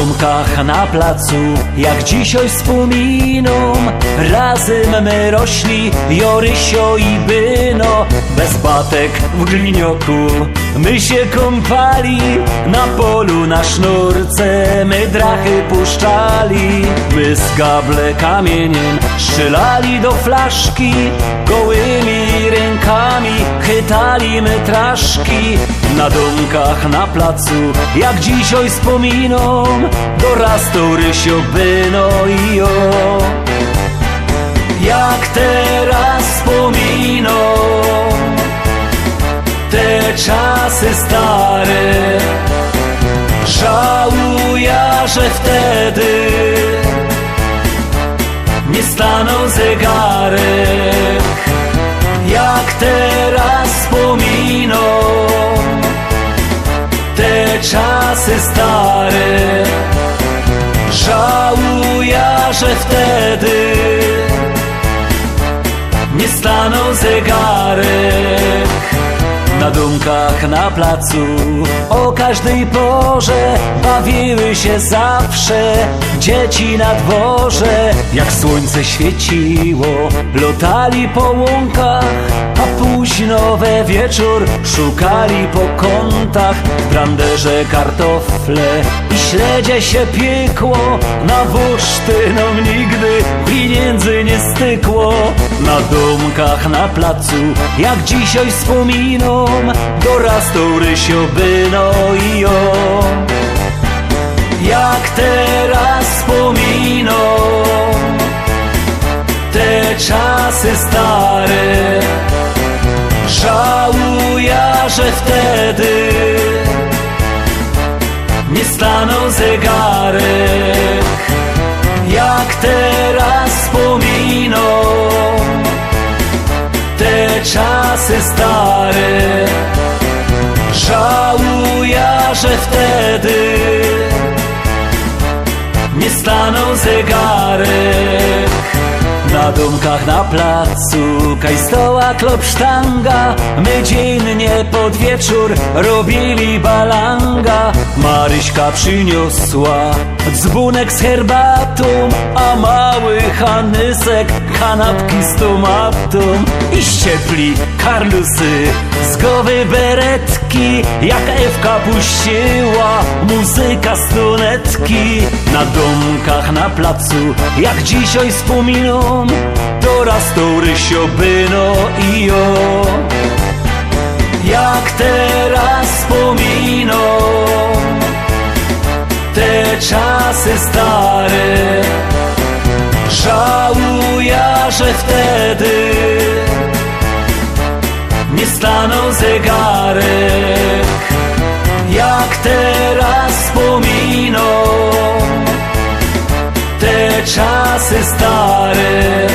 domkach na placu, jak dzisiaj wspominom, razem my rośli, Jorysio i Byno. Bez batek w glinioku my się kąpali, na polu na sznurce my drachy puszczali. My z gable kamieniem strzelali do flaszki, gołymi rękami chytali my traszki. Na domkach na placu, jak dzisiaj wspominom, dorastał Rysio, Byno i jo. Jak teraz wspominom te czasy stare, żałuję, że wtedy nie stanął zegarek. Jak teraz wspominom te czasy stare, żałuję, że wtedy nie stanął zegarek. Na domkach na placu o każdej porze bawiły się zawsze dzieci na dworze. Jak słońce świeciło, lotali po łąkach, a późno we wieczór szukali po kątach. W branderze kartofle i śledzie się piekło, na bursztynom nigdy pieniędzy nie stykło. Na domkach na placu, jak dzisiaj wspominom, dorastał Rysio, Byno i jo. Jak teraz wspominom te czasy stare, żałuję, że wtedy nie stanął zegarek. Jak teraz wspominom te czasy stare, żałuję, że wtedy nie stanął zegarek. Na domkach na placu kaj stoła klopsztanga, my dziennie pod wieczór robili balanga. Maryśka przyniosła dzbunek z herbatą, a mały Hanysek kanapki z tomatą. I ściepli Karlusy z głowy beretki, jak Ewka puściła muzyka z tunetki. Na domkach na placu, jak dzisiaj wspominom, dorastał Rysio, Byno i jo. Jak teraz wspominom te czasy stare, żałuję, że wtedy nie stanął zegarek. Jak teraz wspominom te czasy stare,